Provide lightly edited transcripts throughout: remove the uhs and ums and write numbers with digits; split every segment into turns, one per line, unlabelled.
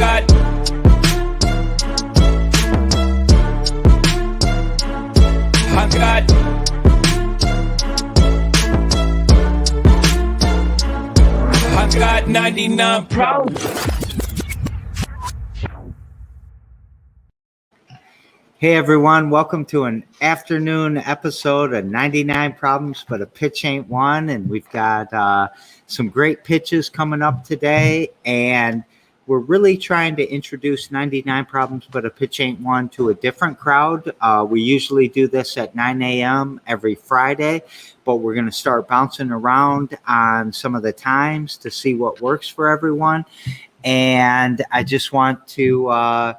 I got 99 problems.
Hey everyone, welcome to an afternoon episode of 99 Problems, but a pitch ain't one. And we've got some great pitches coming up today. And we're really trying to introduce 99 Problems, but a pitch ain't one to a different crowd. We usually do this at 9 a.m. every Friday, but we're going to start bouncing around on some of the times to see what works for everyone. And I just want to...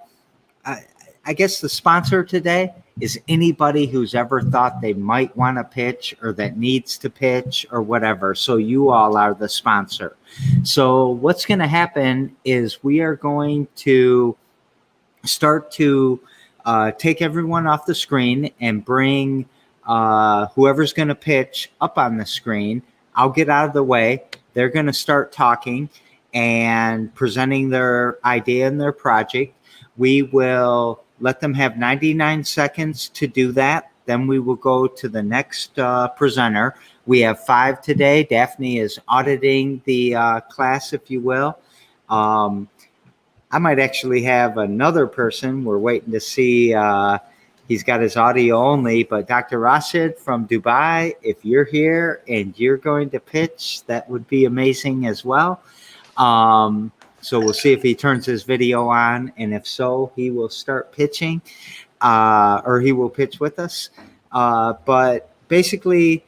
I guess the sponsor today is anybody who's ever thought they might want to pitch or that needs to pitch or whatever. So you all are the sponsor. So what's going to happen is we are going to start to take everyone off the screen and bring whoever's going to pitch up on the screen. I'll get out of the way. They're going to start talking and presenting their idea and their project. We will let them have 99 seconds to do that. Then we will go to the next presenter. We have 5 today. Daphne is auditing the class, if you will. I might actually have another person. We're waiting to see. He's got his audio only, but Dr. Rashid from Dubai, if you're here and you're going to pitch, that would be amazing as well. So we'll see if he turns his video on, and if so, he will start pitching, or he will pitch with us. But basically,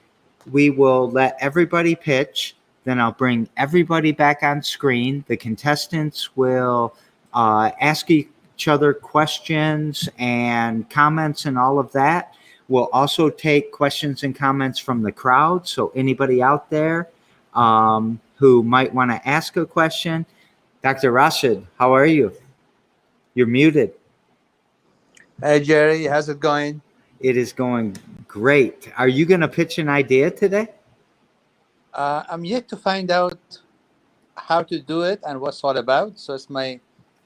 we will let everybody pitch. Then I'll bring everybody back on screen. The contestants will ask each other questions and comments and all of that. We'll also take questions and comments from the crowd. So anybody out there who might want to ask a question. Dr. Rashid, how are you? You're muted.
Hey, Jerry, how's it going?
It is going great. Are you going to pitch an idea today?
I'm yet to find out how to do it and what's all about. So it's my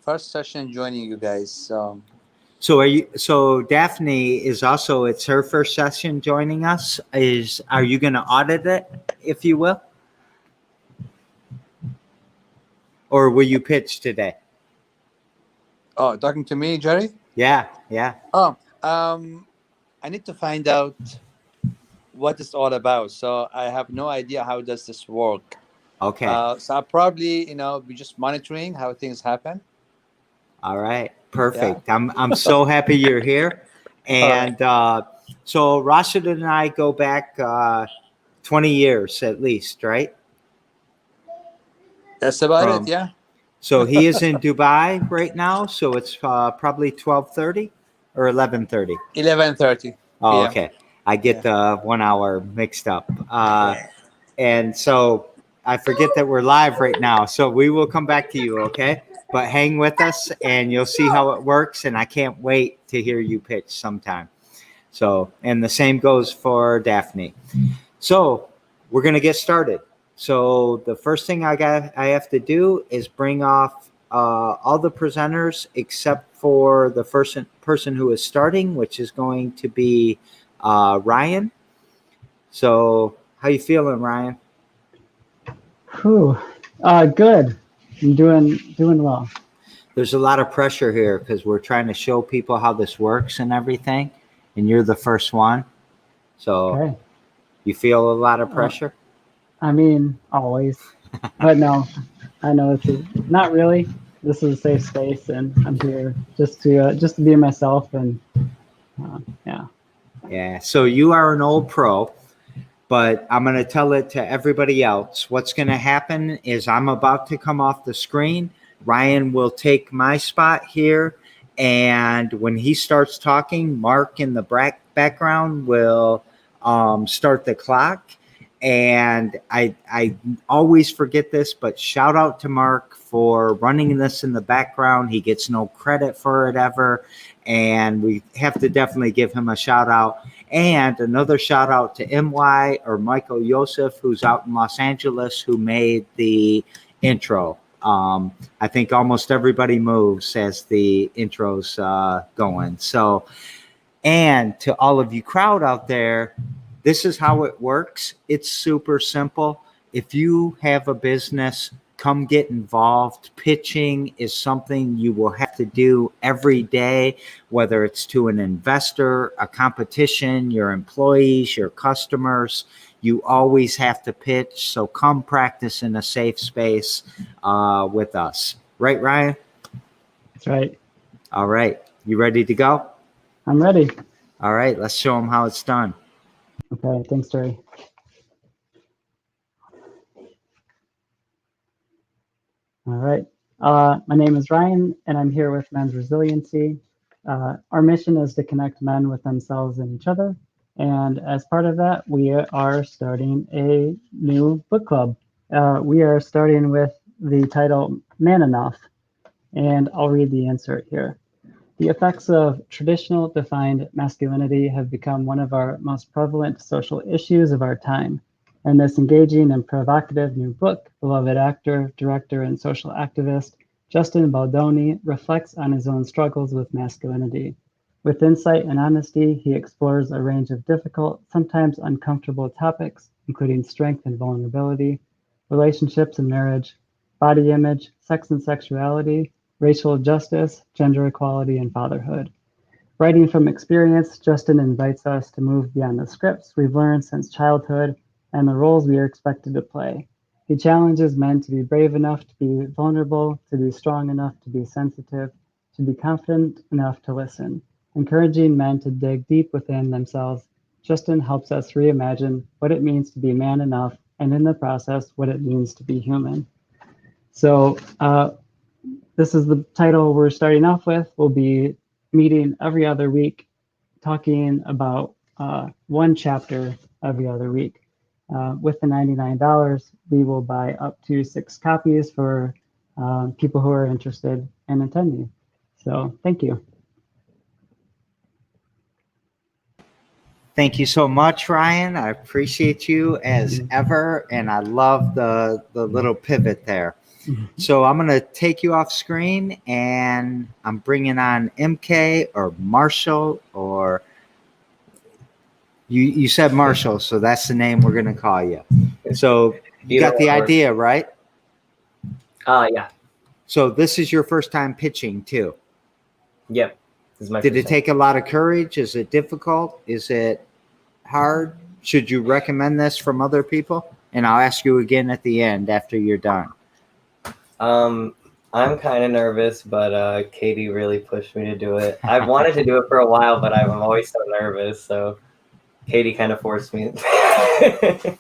first session joining you guys.
So Daphne is also, it's her first session joining us. Are you going to audit it, if you will? Or will you pitch today?
Oh, talking to me, Jerry?
Yeah.
Oh, I need to find out what it's all about. So I have no idea how does this work.
Okay.
So I'll probably, be just monitoring how things happen.
All right. Perfect.
Yeah.
I'm so happy you're here. And so Rashid and I go back 20 years at least, right?
That's about it, yeah.
So he is in Dubai right now. So it's probably 12:30 or 11:30.
11:30.
Oh,
Yeah.
okay. I get the 1 hour mixed up. And so I forget that we're live right now. So we will come back to you, okay? But hang with us and you'll see how it works. And I can't wait to hear you pitch sometime. So, and the same goes for Daphne. So we're going to get started. So the first thing I have to do is bring off all the presenters except for the first person who is starting, which is going to be Ryan. So how you feeling, Ryan?
Good. I'm doing well.
There's a lot of pressure here because we're trying to show people how this works and everything, and you're the first one. So
Okay.
You feel a lot of pressure?
I mean, always, but no, I know not really. This is a safe space, and I'm here just to be myself, and yeah.
Yeah. So you are an old pro, but I'm going to tell it to everybody else. What's going to happen is I'm about to come off the screen. Ryan will take my spot here, and when he starts talking, Mark in the background will start the clock. And I always forget this, but shout out to Mark for running this in the background. He gets no credit for it ever. And we have to definitely give him a shout out. And another shout out to MY or Michael Yosef, who's out in Los Angeles, who made the intro. I think almost everybody moves as the intro's going. So, and to all of you crowd out there, this is how it works. It's super simple. If you have a business, come get involved. Pitching is something you will have to do every day, whether it's to an investor, a competition, your employees, your customers. You always have to pitch. So come practice in a safe space with us. Right, Ryan?
That's right.
All right. You ready to go?
I'm ready.
All right. Let's show them how it's done.
Okay, thanks, Terry. All right. My name is Ryan, and I'm here with Men's Resiliency. Our mission is to connect men with themselves and each other. And as part of that, we are starting a new book club. We are starting with the title Man Enough, and I'll read the insert here. The effects of traditional defined masculinity have become one of our most prevalent social issues of our time. And this engaging and provocative new book, beloved actor, director, and social activist Justin Baldoni reflects on his own struggles with masculinity. With insight and honesty, he explores a range of difficult, sometimes uncomfortable topics, including strength and vulnerability, relationships and marriage, body image, sex and sexuality, racial justice, gender equality, and fatherhood. Writing from experience, Justin invites us to move beyond the scripts we've learned since childhood and the roles we are expected to play. He challenges men to be brave enough to be vulnerable, to be strong enough to be sensitive, to be confident enough to listen. Encouraging men to dig deep within themselves, Justin helps us reimagine what it means to be man enough, and in the process, what it means to be human. So this is the title we're starting off with. We'll be meeting every other week, talking about one chapter every other week. With the $99, we will buy up to 6 copies for people who are interested in attending. So thank you.
Thank you so much, Ryan. I appreciate you as ever, and I love the little pivot there. So I'm going to take you off screen, and I'm bringing on MK or Marshall, or you said Marshall, so that's the name we're going to call you. So you got the idea, right?
Yeah.
So this is your first time pitching too?
Yep. This is my
Did
first
it take a lot of courage? Is it difficult? Is it hard? Should you recommend this from other people? And I'll ask you again at the end after you're done.
I'm kind of nervous, but Katie really pushed me to do it. I've wanted to do it for a while, but I'm always so nervous. So Katie kind of forced me.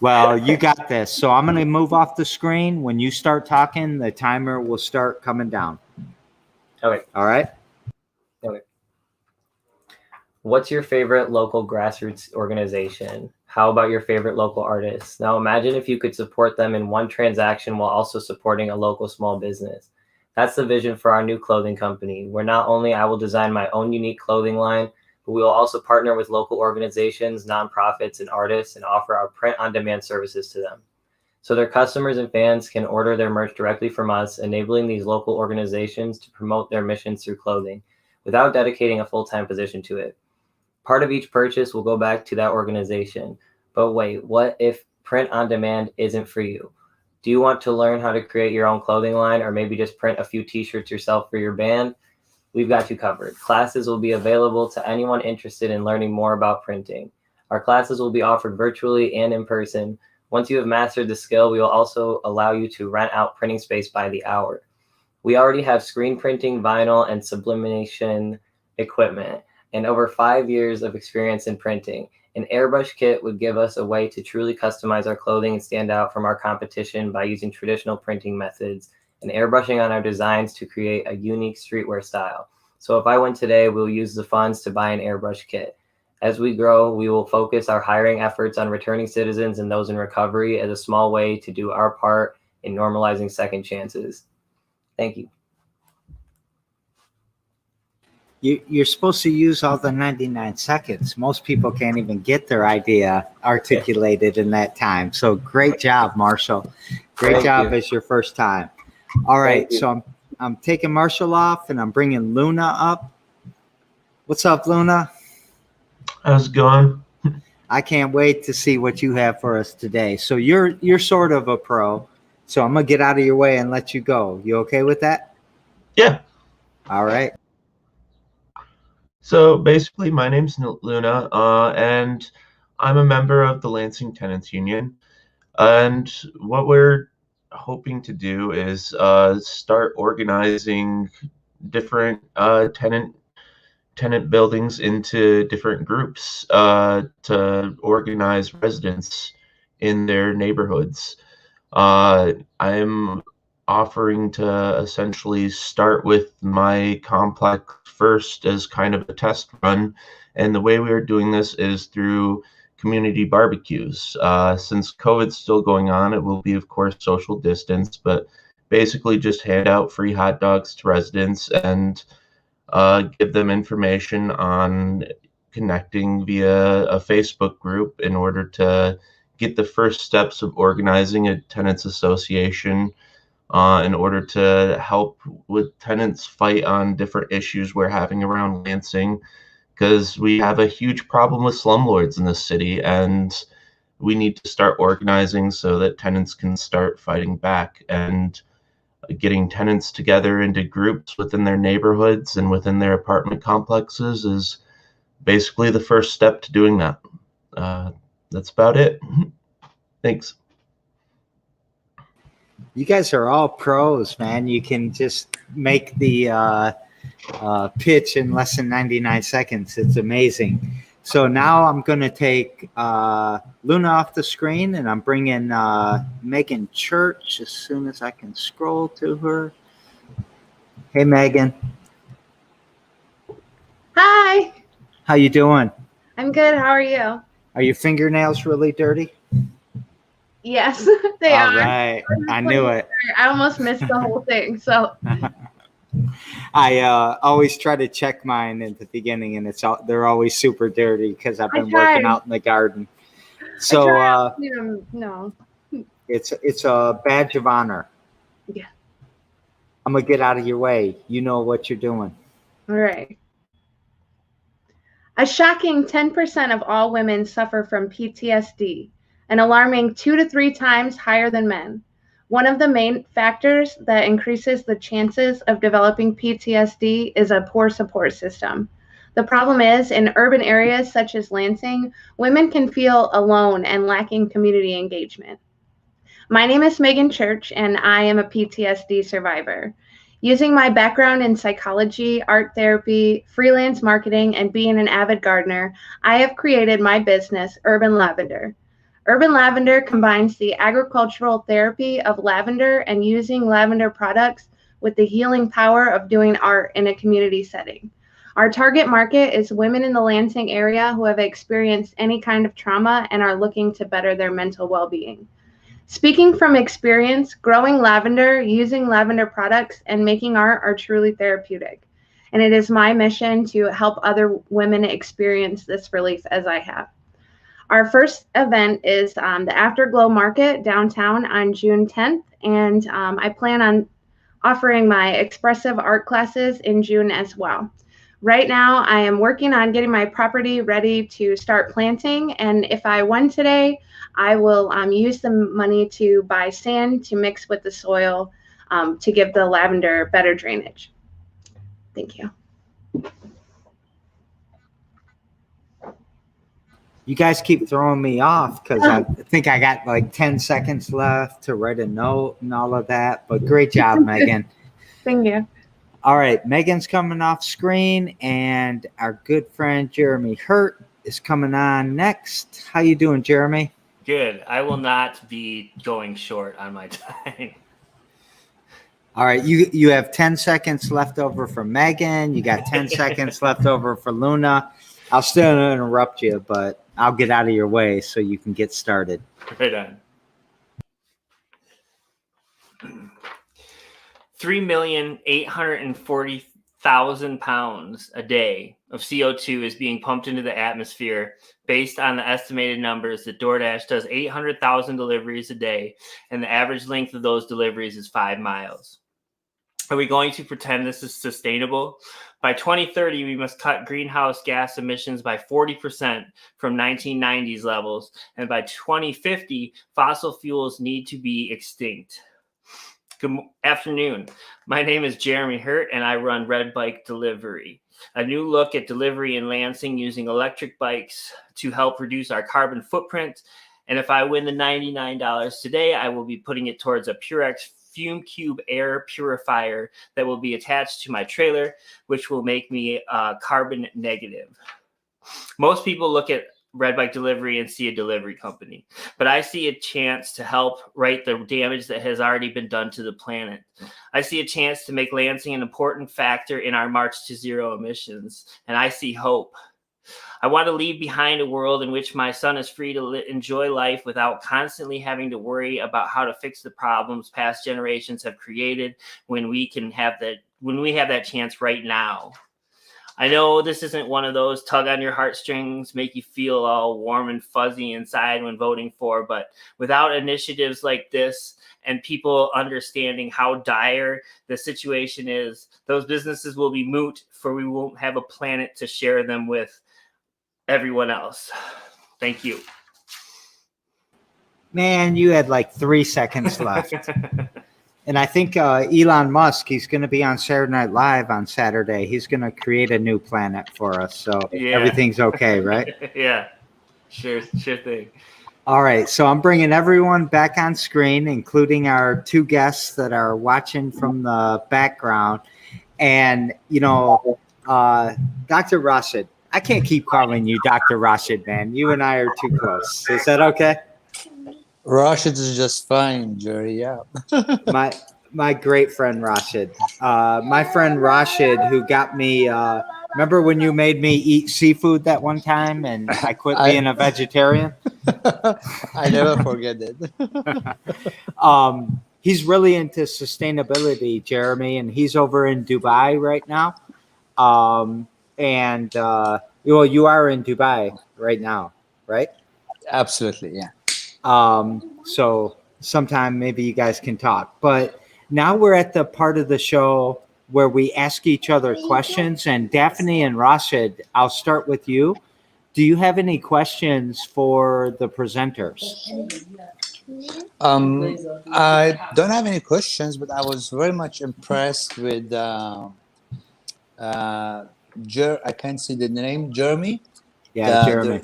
Well, you got this. So I'm going to move off the screen. When you start talking, the timer will start coming down.
Okay.
All right.
Okay. What's your favorite local grassroots organization? How about your favorite local artists? Now imagine if you could support them in one transaction while also supporting a local small business. That's the vision for our new clothing company, where not only I will design my own unique clothing line, but we will also partner with local organizations, nonprofits, and artists and offer our print-on-demand services to them. So their customers and fans can order their merch directly from us, enabling these local organizations to promote their missions through clothing without dedicating a full-time position to it. Part of each purchase will go back to that organization. But wait, what if print on demand isn't for you? Do you want to learn how to create your own clothing line, or maybe just print a few t-shirts yourself for your band? We've got you covered. Classes will be available to anyone interested in learning more about printing. Our classes will be offered virtually and in person. Once you have mastered the skill, we will also allow you to rent out printing space by the hour. We already have screen printing, vinyl, and sublimation equipment, and over 5 years of experience in printing. An airbrush kit would give us a way to truly customize our clothing and stand out from our competition by using traditional printing methods and airbrushing on our designs to create a unique streetwear style. So if I win today, we'll use the funds to buy an airbrush kit. As we grow, we will focus our hiring efforts on returning citizens and those in recovery as a small way to do our part in normalizing second chances. Thank you.
You're supposed to use all the 99 seconds. Most people can't even get their idea articulated in that time. So great job, Marshall. Great job as your first time. All right,
Thank you.
so I'm taking Marshall off and I'm bringing Luna up. What's up, Luna?
How's it going?
I can't wait to see what you have for us today. So you're sort of a pro. So I'm gonna get out of your way and let you go. You okay with that?
Yeah.
All right.
So basically, my name's Luna, and I'm a member of the Lansing Tenants Union. And what we're hoping to do is start organizing different tenant buildings into different groups to organize residents in their neighborhoods. I'm offering to essentially start with my complex first as kind of a test run. And the way we are doing this is through community barbecues. Since COVID's still going on, it will be, of course, social distance, but basically just hand out free hot dogs to residents and give them information on connecting via a Facebook group in order to get the first steps of organizing a tenants association in order to help with tenants fight on different issues we're having around Lansing, because we have a huge problem with slumlords in this city, and we need to start organizing so that tenants can start fighting back. And getting tenants together into groups within their neighborhoods and within their apartment complexes is basically the first step to doing that. That's about it. Thanks.
You guys are all pros, man. You can just make the pitch in less than 99 seconds. It's amazing. So now I'm going to take Luna off the screen, and I'm bringing Megan Church as soon as I can scroll to her. Hey, Megan.
Hi.
How you doing?
I'm good. How are you?
Are your fingernails really dirty?
Yes, they
All
are.
right. I knew it.
I almost missed the whole thing. So
I always try to check mine at the beginning, and they're always super dirty because I've been working out in the garden. So
no.
it's a badge of honor.
Yeah.
I'm gonna get out of your way. You know what you're doing.
All right. A shocking 10% of all women suffer from PTSD, an alarming 2 to 3 times higher than men. One of the main factors that increases the chances of developing PTSD is a poor support system. The problem is, in urban areas such as Lansing, women can feel alone and lacking community engagement. My name is Megan Church, and I am a PTSD survivor. Using my background in psychology, art therapy, freelance marketing, and being an avid gardener, I have created my business, Urban Lavender. Urban Lavender combines the agricultural therapy of lavender and using lavender products with the healing power of doing art in a community setting. Our target market is women in the Lansing area who have experienced any kind of trauma and are looking to better their mental well-being. Speaking from experience, growing lavender, using lavender products, and making art are truly therapeutic. And it is my mission to help other women experience this relief as I have. Our first event is the Afterglow Market downtown on June 10th, and I plan on offering my expressive art classes in June as well. Right now, I am working on getting my property ready to start planting, and if I won today, I will use the money to buy sand to mix with the soil to give the lavender better drainage. Thank you.
You guys keep throwing me off because I think I got like 10 seconds left to write a note and all of that. But great job, Megan.
Thank you.
All right, Megan's coming off screen, and our good friend Jeremy Hurt is coming on next. How you doing, Jeremy?
Good. I will not be going short on my time.
All right, you have 10 seconds left over for Megan. You got 10 seconds left over for Luna. I'll still interrupt you, but I'll get out of your way so you can get started.
Right on. 3,840,000 pounds a day of CO2 is being pumped into the atmosphere based on the estimated numbers that DoorDash does 800,000 deliveries a day, and the average length of those deliveries is 5 miles. Are we going to pretend this is sustainable? By 2030, we must cut greenhouse gas emissions by 40% from 1990s levels. And by 2050, fossil fuels need to be extinct. Good afternoon. My name is Jeremy Hurt, and I run Red Bike Delivery, a new look at delivery in Lansing using electric bikes to help reduce our carbon footprint. And if I win the $99 today, I will be putting it towards a Purex Fume Cube air purifier that will be attached to my trailer, which will make me carbon negative. Most people look at Red Bike Delivery and see a delivery company, but I see a chance to help right the damage that has already been done to the planet. I see a chance to make Lansing an important factor in our march to zero emissions, and I see hope. I want to leave behind a world in which my son is free to enjoy life without constantly having to worry about how to fix the problems past generations have created when we have that chance right now. I know this isn't one of those tug on your heartstrings, make you feel all warm and fuzzy inside when voting for, but without initiatives like this and people understanding how dire the situation is, those businesses will be moot, for we won't have a planet to share them with everyone else. Thank you.
Man, you had like 3 seconds left. And I think Elon Musk, he's going to be on Saturday Night Live on Saturday. He's going to create a new planet for us. So everything's okay, right?
Yeah, sure thing.
All right. So I'm bringing everyone back on screen, including our 2 guests that are watching from the background. And, Dr. Rashid, I can't keep calling you Dr. Rashid, man. You and I are too close. Is that okay?
Rashid is just fine, Jerry. Yeah.
my great friend Rashid. My friend Rashid, who got me. Remember when you made me eat seafood that one time, and I quit being a vegetarian?
I never forget it.
He's really into sustainability, Jeremy, and he's over in Dubai right now. You are in Dubai right now, right?
Absolutely, yeah.
So sometime maybe you guys can talk. But now we're at the part of the show where we ask each other questions. And Daphne and Rashid, I'll start with you. Do you have any questions for the presenters?
I don't have any questions, but I was very much impressed with I can't see the name, Jeremy.
Yeah, Jeremy.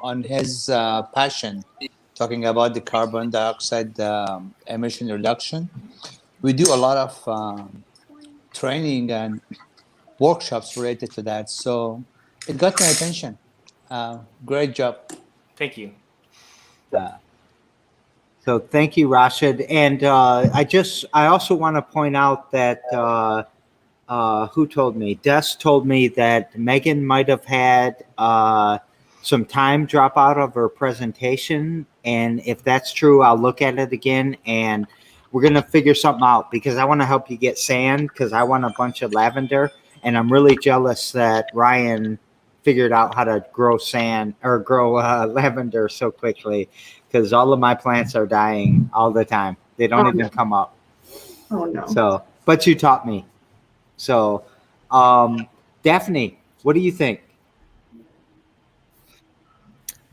On his passion, talking about the carbon dioxide emission reduction. We do a lot of training and workshops related to that, so it got my attention. Great job.
Thank you.
So thank you, Rashid. And I also want to point out that who told me? Des told me that Megan might have had some time drop out of her presentation. And if that's true, I'll look at it again and we're going to figure something out, because I want to help you get sand, because I want a bunch of lavender. And I'm really jealous that Ryan figured out how to grow lavender so quickly, because all of my plants are dying all the time. They don't even come up.
Oh, no.
So, but you taught me. So, Daphne, what do you think?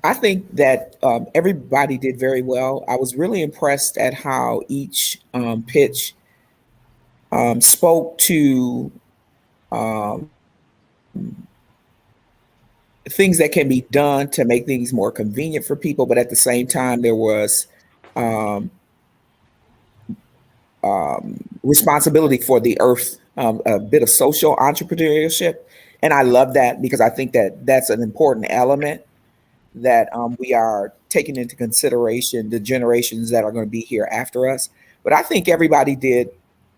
I think that everybody did very well. I was really impressed at how each pitch spoke to things that can be done to make things more convenient for people, but at the same time, there was responsibility for the earth, a bit of social entrepreneurship. And I love that, because I think that that's an important element that we are taking into consideration the generations that are going to be here after us. But I think everybody did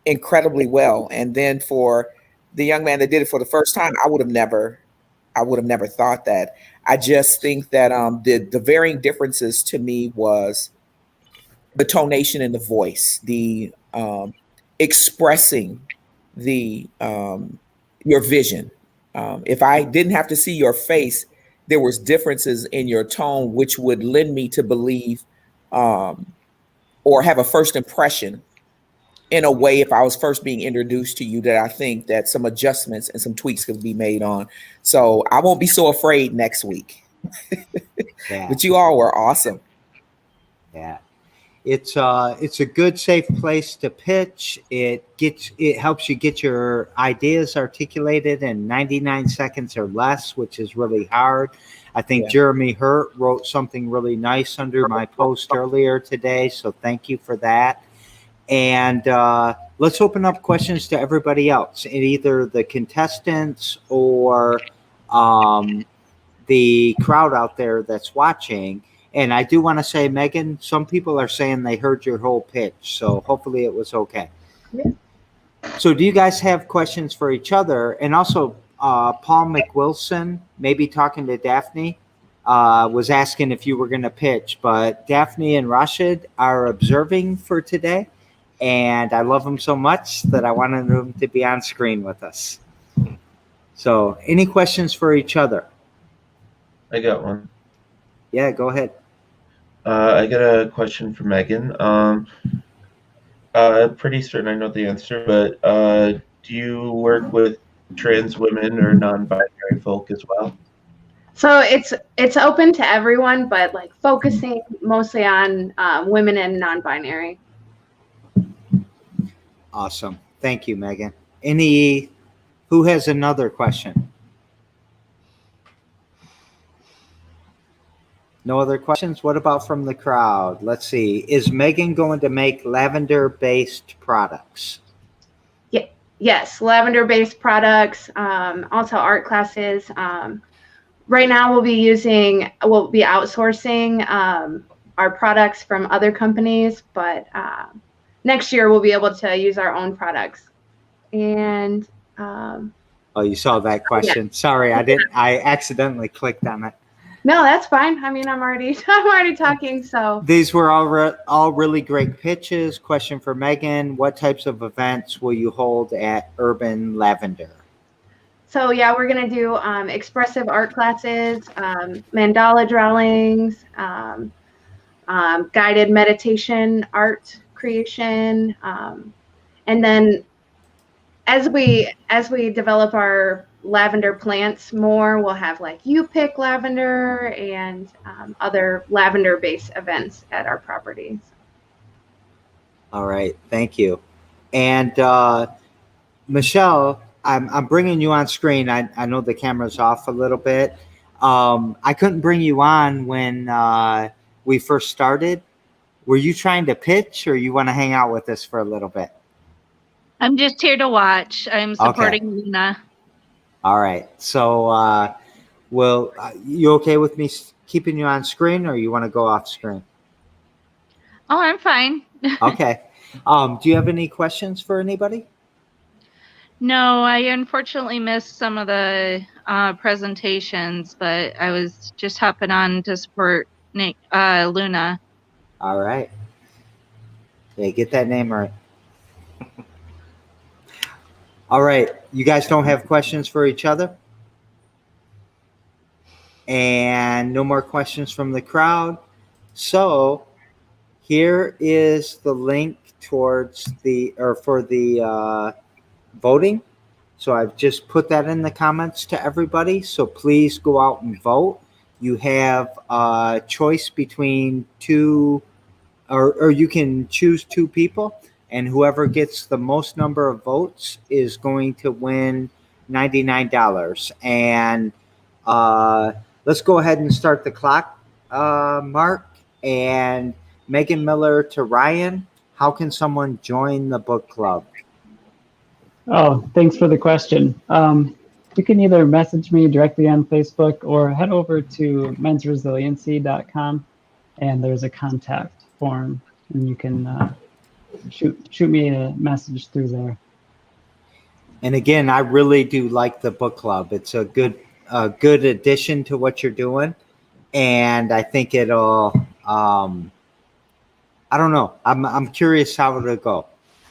incredibly well. And then for the young man that did it for the first time, I would have never thought that. I just think that the varying differences to me was the tonation and the voice, the expressing your vision. If I didn't have to see your face, there was differences in your tone, which would lend me to believe or have a first impression in a way, if I was first being introduced to you, that I think that some adjustments and some tweaks could be made on. So I won't be so afraid next week.
Yeah.
But you all were awesome.
Yeah. It's a good, safe place to pitch. It helps you get your ideas articulated in 99 seconds or less, which is really hard. I think Jeremy Hurt wrote something really nice under my post earlier today, so thank you for that. And let's open up questions to everybody else, and either the contestants or the crowd out there that's watching. And I do want to say, Megan, some people are saying they heard your whole pitch, so hopefully it was okay.
Yeah.
So do you guys have questions for each other? And also, Paul McWilson, maybe talking to Daphne, was asking if you were going to pitch, but Daphne and Rashid are observing for today, and I love them so much that I wanted them to be on screen with us. So any questions for each other?
I got one.
Yeah, go ahead.
I got a question for Megan. Pretty certain I know the answer, but do you work with trans women or non-binary folk as well?
So it's open to everyone, but like focusing mostly on women and non-binary.
Awesome. Thank you, Megan. Who has another question? No other questions? What about from the crowd? Let's see. Is Megan going to make lavender-based products?
Yes, lavender-based products, also art classes. Right now we'll be outsourcing our products from other companies, but next year we'll be able to use our own products. And
oh, you saw that question. Yeah. Sorry, I accidentally clicked on it.
No, that's fine. I mean, I'm already talking. So
these were all really great pitches. Question for Megan: what types of events will you hold at Urban Lavender?
So yeah, we're gonna do expressive art classes, mandala drawings, guided meditation art creation, and then as we develop our lavender plants more, we'll have like you pick lavender and other lavender based events at our properties.
All right, thank you. And Michelle, I'm bringing you on screen. I know the camera's off a little bit. I couldn't bring you on when we first started. Were you trying to pitch, or you want to hang out with us for a little bit?
I'm just here to watch. I'm supporting Luna.
All right. So, you okay with me keeping you on screen, or you want to go off screen?
Oh, I'm fine.
Okay. Do you have any questions for anybody?
No, I unfortunately missed some of the presentations, but I was just hopping on to support Luna.
All right. Yeah, get that name right. All right. You guys don't have questions for each other? And no more questions from the crowd. So here is the link for the voting. So I've just put that in the comments to everybody. So please go out and vote. You have a choice between two, or you can choose two people, and whoever gets the most number of votes is going to win $99. And let's go ahead and start the clock, Mark. And Megan Miller to Ryan, how can someone join the book club?
Oh, thanks for the question. You can either message me directly on Facebook or head over to mensresiliency.com, and there's a contact form, and you can shoot me a message through there.
And again, I really do like the book club. It's a good addition to what you're doing, and I think it'll. I don't know. I'm curious how it'll go.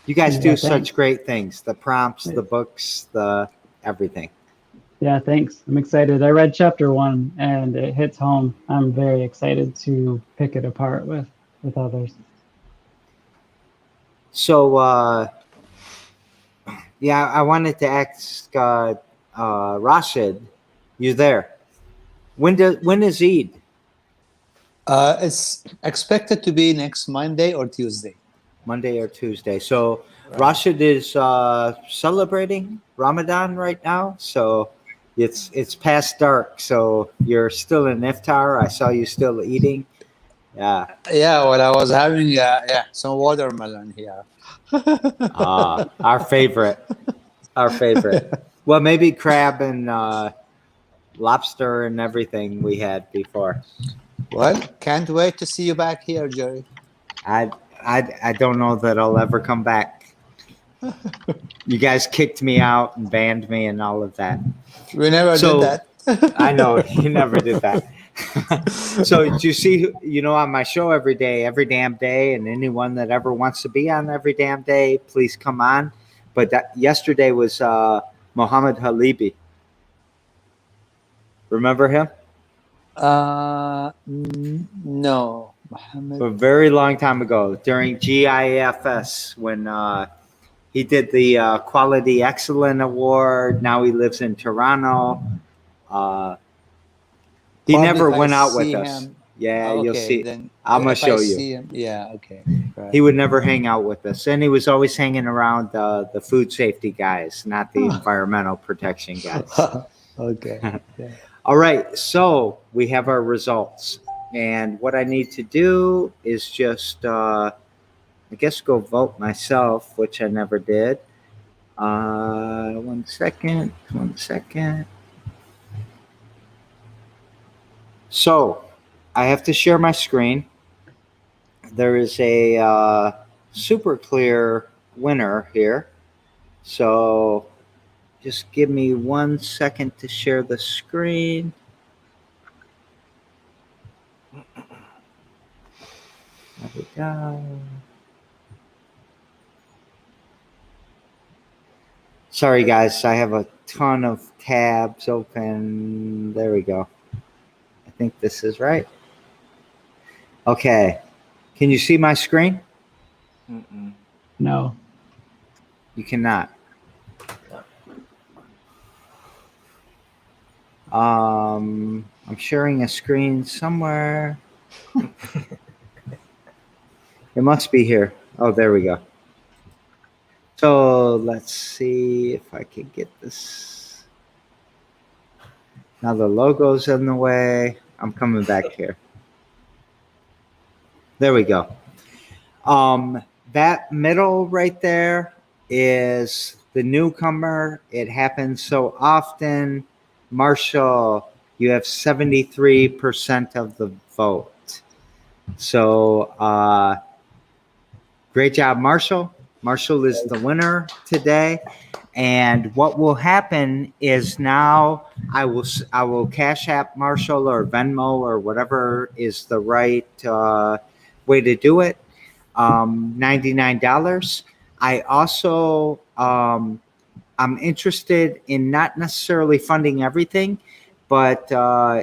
You guys do such great things. The prompts, the books, the everything.
Yeah, thanks. I'm excited. I read chapter 1 and it hits home. I'm very excited to pick it apart with others.
So, yeah, I wanted to ask Rashid, you there? When is Eid?
It's expected to be next Monday or Tuesday.
Monday or Tuesday. So Rashid is celebrating Ramadan right now. So it's past dark. So you're still in iftar. I saw you still eating. Yeah.
Yeah, well, I was having some watermelon here.
Our favorite. Our favorite. Well, maybe crab and lobster and everything we had before.
Well, can't wait to see you back here, Jerry.
I I don't know that I'll ever come back. You guys kicked me out and banned me and all of that.
We never did that.
I know you never did that. So do you see, on my show every day, every damn day, and anyone that ever wants to be on every damn day, please come on. But yesterday was Muhammad Halibi. Remember him?
No, Muhammad.
A very long time ago, during GIFS, when he did the Quality Excellent Award. Now he lives in Toronto. He
Probably
never
if I
went out with
see
us.
him-
Yeah,
Okay,
you'll see.
then
I'm gonna
if I
show you.
see him, yeah, okay. Right.
He would never hang out with us, and he was always hanging around the food safety guys, not the environmental protection guys.
Okay. Yeah.
All right, so we have our results, and what I need to do is just, I guess, go vote myself, which I never did. 1 second, 1 second. So I have to share my screen. There is a super clear winner here. So just give me 1 second to share the screen. There we go. Sorry, guys. I have a ton of tabs open. There we go. I think this is right. Okay. Can you see my screen?
No.
You cannot. I'm sharing a screen somewhere. It must be here. Oh, there we go. So let's see if I can get this. Now the logo's in the way. I'm coming back here. There we go. That middle right there is the newcomer. It happens so often. Marshall, you have 73% of the vote. So great job, Marshall. Marshall is the winner today. And what will happen is now I will Cash App Marshall or Venmo or whatever is the right way to do it. $99. I also I'm interested in not necessarily funding everything, but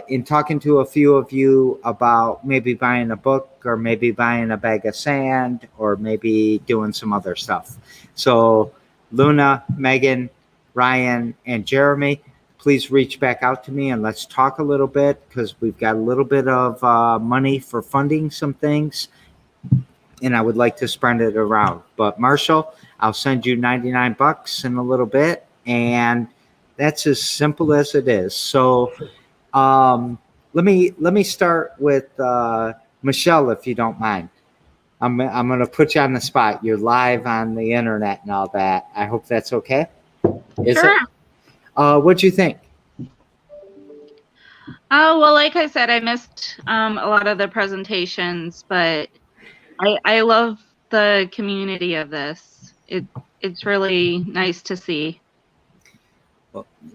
in talking to a few of you about maybe buying a book or maybe buying a bag of sand or maybe doing some other stuff. So Luna, Megan, Ryan, and Jeremy, please reach back out to me and let's talk a little bit because we've got a little bit of money for funding some things and I would like to spread it around. But Marshall, I'll send you $99 in a little bit and that's as simple as it is. So let me start with Michelle, if you don't mind. I'm going to put you on the spot. You're live on the internet and all that. I hope that's okay. Is
Sure.
it? What'd you think?
Well, like I said, I missed a lot of the presentations, but I love the community of this. It's really nice to see.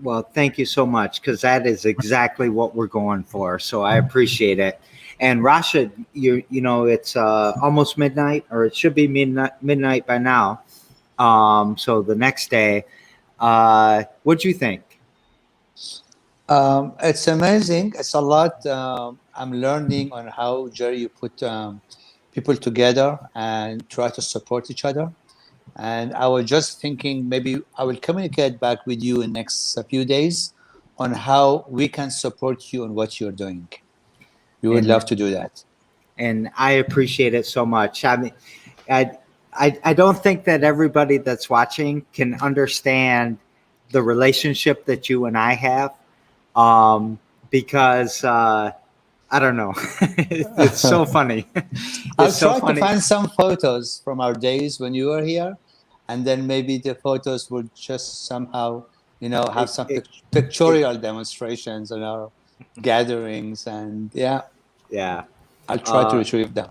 Well, thank you so much because that is exactly what we're going for. So I appreciate it. And Rashid, you know it's almost midnight, or it should be midnight by now. So the next day, what'd you think?
It's amazing. It's a lot. I'm learning on how, Jerry, you put people together and try to support each other. And I was just thinking maybe I will communicate back with you in next few days on how we can support you on what you're doing. We would love to do that.
And I appreciate it so much. I mean, I don't think that everybody that's watching can understand the relationship that you and I have, because I don't know. It's so funny.
I'll try to find some photos from our days when you were here, and then maybe the photos will just somehow, have some pictorial demonstrations on our gatherings, and
yeah,
I'll try to retrieve them.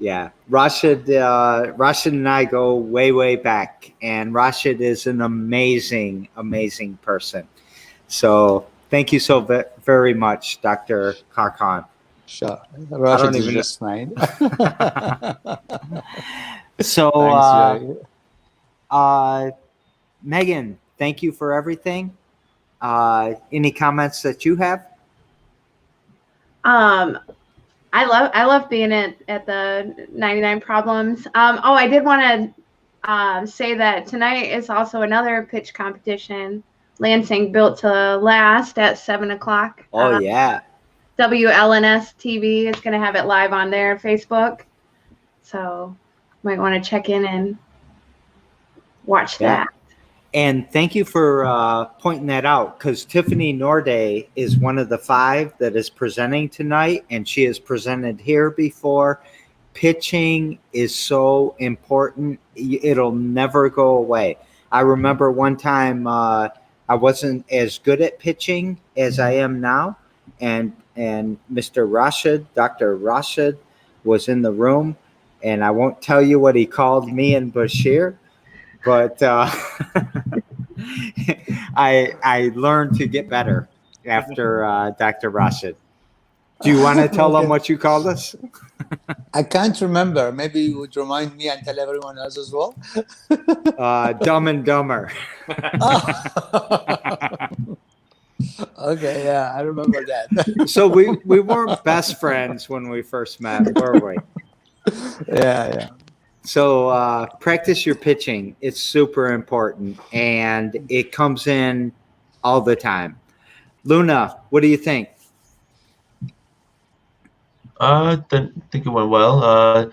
Yeah, Rashid and I go way, way back, and Rashid is an amazing, amazing person. So thank you so very much, Dr. Karkan.
Sure, Rashid is just fine.
So, Megan, thank you for everything. Any comments that you have?
I love being at the 99 Problems. I did want to say that tonight is also another pitch competition. Lansing Built to Last at 7:00.
Oh yeah.
WLNS TV is going to have it live on their Facebook, so might want to check in and watch that.
And thank you for pointing that out, because Tiffany Norday is one of the 5 that is presenting tonight, and she has presented here before. Pitching is so important. It'll never go away. I remember one time I wasn't as good at pitching as I am now, and Mr. Rashid, Dr. Rashid, was in the room, and I won't tell you what he called me and Bashir, but I learned to get better after Dr. Rashid. Do you want to tell them what you called us?
I can't remember. Maybe you would remind me and tell everyone else as well.
Dumb and Dumber.
Okay, yeah, I remember that.
So we weren't best friends when we first met, were we?
Yeah.
So practice your pitching. It's super important, and it comes in all the time. Luna, what do you think?
I think it went well.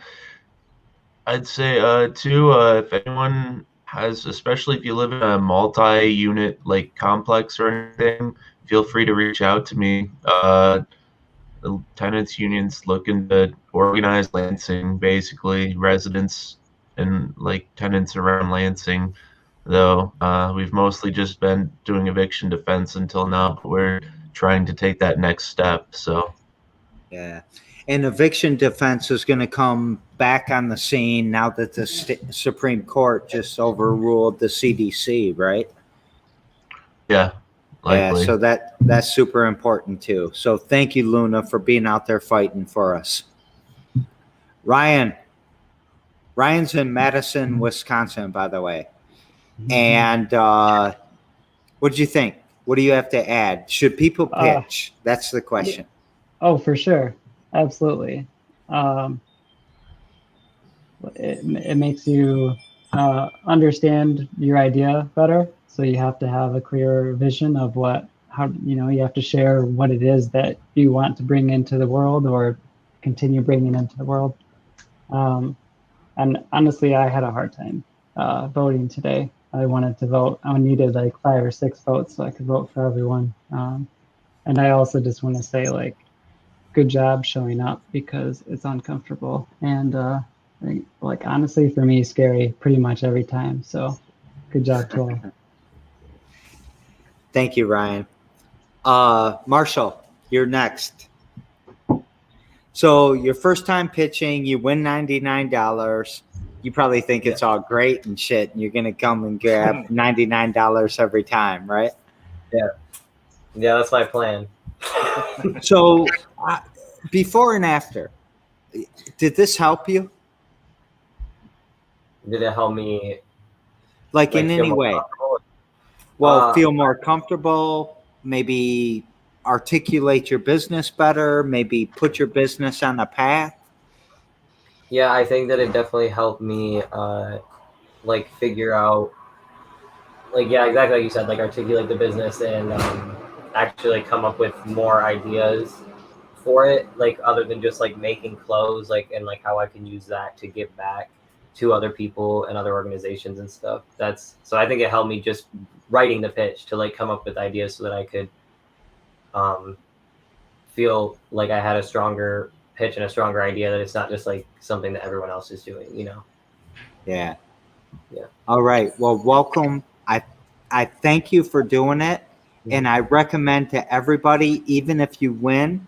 I'd say too, if anyone has, especially if you live in a multi-unit like complex or anything, feel free to reach out to me. The tenants unions looking to organize Lansing, basically residents and like tenants around Lansing. Though we've mostly just been doing eviction defense until now, but we're trying to take that next step. So
yeah. And eviction defense is going to come back on the scene now that the Supreme Court just overruled the CDC, right?
Yeah, likely.
Yeah, so that's super important too. So thank you, Luna, for being out there fighting for us. Ryan's in Madison, Wisconsin, by the way. And what did you think? What do you have to add? Should people pitch? That's the question.
Oh, for sure. Absolutely. It makes you understand your idea better. So you have to have a clear vision of you have to share what it is that you want to bring into the world or continue bringing into the world. And honestly, I had a hard time voting today. I wanted to vote. I needed like 5 or 6 votes so I could vote for everyone. And I also just want to say, good job showing up, because it's uncomfortable and honestly for me scary pretty much every time. So good job to all.
Thank you, Ryan. Marshall, you're next. So your first time pitching, you win $99. You probably think it's all great and shit, and you're gonna come and grab $99 every time, right?
Yeah, that's my plan.
So before and after, did this help you?
Did it help me?
In any way? Well, feel more comfortable, maybe articulate your business better, maybe put your business on a path?
Yeah, I think that it definitely helped me like figure out, like, yeah, exactly like you said, like articulate the business and actually like, come up with more ideas for it, like other than just like making clothes, like, and like how I can use that to give back to other people and other organizations and stuff. That's so I think it helped me just writing the pitch to like come up with ideas so that I could feel like I had a stronger pitch and a stronger idea, that it's not just like something that everyone else is doing, you know?
Yeah.
Yeah.
All right. Well, welcome. I thank you for doing it, and I recommend to everybody, even if you win,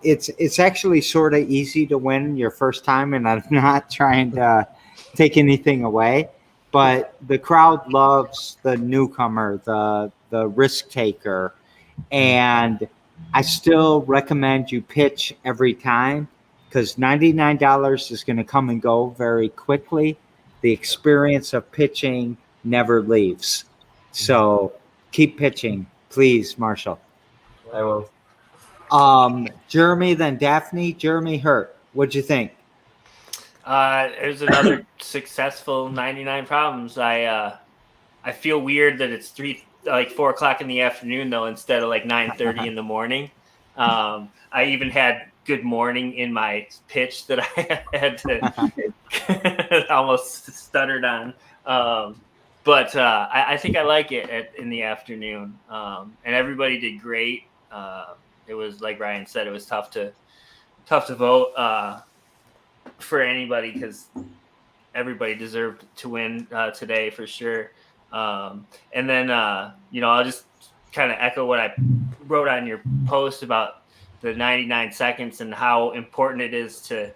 it's actually sort of easy to win your first time, and I'm not trying to take anything away, but the crowd loves the newcomer, the risk taker, and I still recommend you pitch every time, because $99 is going to come and go very quickly. The experience of pitching never leaves. So keep pitching, please, Marshall.
I will.
Jeremy, then Daphne. Jeremy Hurt, what'd you think?
There's another successful 99 problems. I feel weird that it's 4 o'clock in the afternoon though, instead of like 9:30 in the morning. I even had good morning in my pitch that I had to almost stuttered on. But I think I like it in the afternoon. And everybody did great. It was, like Ryan said, it was tough to vote for anybody, because everybody deserved to win today for sure. And then, I'll just kind of echo what I wrote on your post about the 99 seconds and how important it is to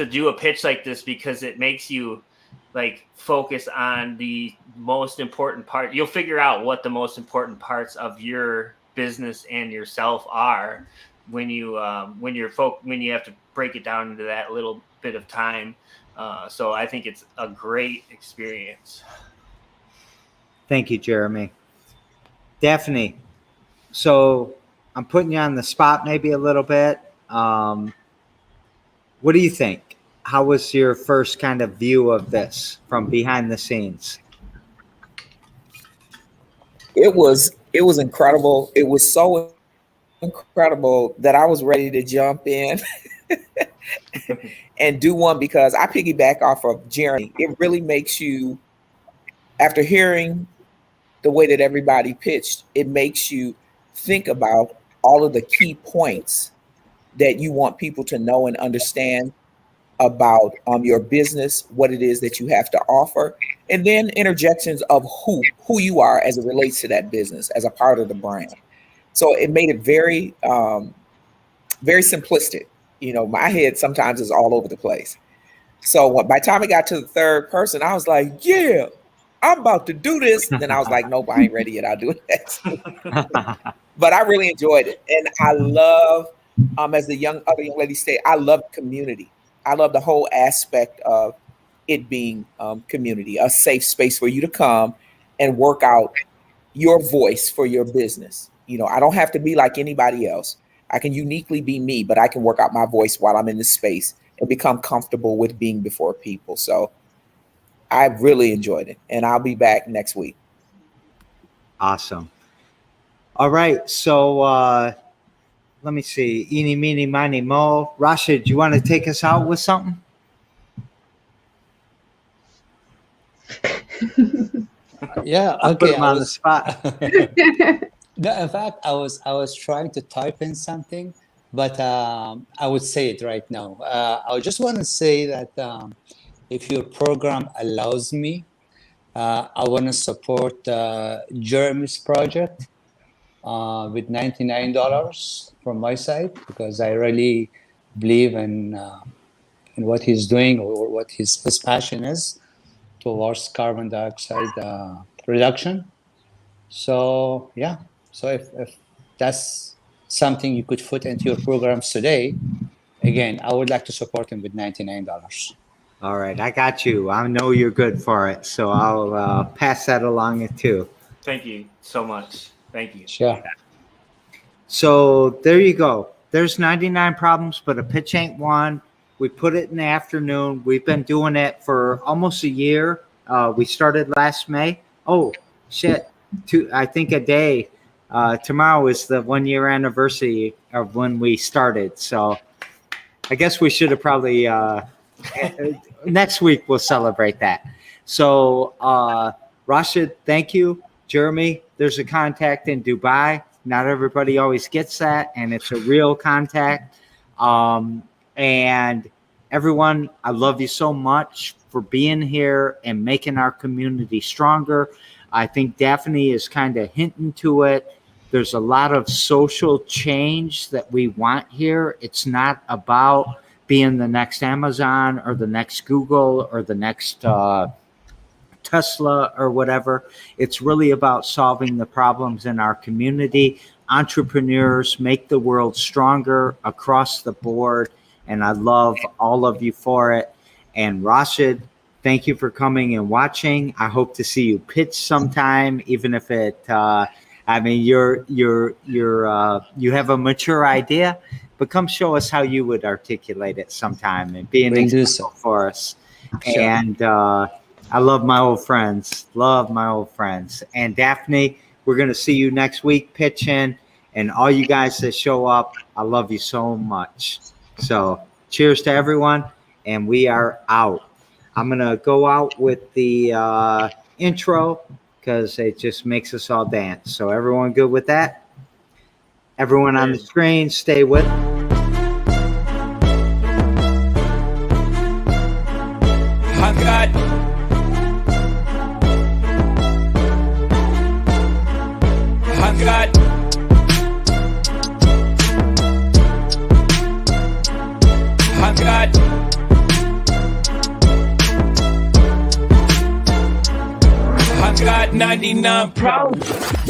do a pitch like this, because it makes you like focus on the most important part. You'll figure out what the most important parts of your business and yourself are when you when you have to break it down into that little bit of time. So I think it's a great experience.
Thank you, Jeremy. Daphne, so I'm putting you on the spot maybe a little bit. What do you think? How was your first kind of view of this from behind the scenes?
It was incredible. It was so incredible that I was ready to jump in and do one, because I piggyback off of Jeremy. It really makes you, after hearing the way that everybody pitched, it makes you think about all of the key points that you want people to know and understand about your business, what it is that you have to offer, and then interjections of who you are as it relates to that business as a part of the brand. So it made it very, very simplistic. My head sometimes is all over the place. So by the time I got to the third person, I was like, yeah, I'm about to do this. Then I was like, nope, I ain't ready yet. I'll do it next. But I really enjoyed it. And I love, as the other young lady said, I love community. I love the whole aspect of it being community, a safe space for you to come and work out your voice for your business. I don't have to be like anybody else. I can uniquely be me, but I can work out my voice while I'm in this space and become comfortable with being before people. So I really enjoyed it, and I'll be back next week.
Awesome. All right. So let me see. Eeny, meeny, miny, mo. Rashid, you want to take us out with something?
Yeah.
I'll put
Okay.
him on the spot.
No, in fact, I was trying to type in something, but I would say it right now. I just want to say that if your program allows me, I want to support Jeremy's project with $99 from my side, because I really believe in what he's doing, or what his passion is towards carbon dioxide reduction. So yeah, so if that's something you could put into your programs today, again, I would like to support him with $99.
All right, I got you. I know you're good for it, so I'll pass that along too.
Thank you so much. Thank you.
Sure.
So there you go. There's 99 problems, but a pitch ain't one. We put it in the afternoon. We've been doing it for almost a year. We started last May. Oh, shit. I think a day. Tomorrow is the 1 year anniversary of when we started. So I guess we should have probably, next week we'll celebrate that. So, Rashid, thank you. Jeremy, there's a contact in Dubai. Not everybody always gets that, and it's a real contact. And everyone, I love you so much for being here and making our community stronger. I think Daphne is kind of hinting to it. There's a lot of social change that we want here. It's not about being the next Amazon or the next Google or the next Tesla or whatever. It's really about solving the problems in our community. Entrepreneurs make the world stronger across the board, and I love all of you for it. And Rashid, thank you for coming and watching. I hope to see you pitch sometime, even if it. I mean, you have a mature idea, but come show us how you would articulate it sometime and be an example for us. Sure. And I love my old friends. And Daphne, we're going to see you next week pitching. And all you guys that show up, I love you so much. So cheers to everyone. And we are out. I'm going to go out with the intro because it just makes us all dance. So everyone good with that? Everyone on the screen, stay with.
I got I got 99 problems.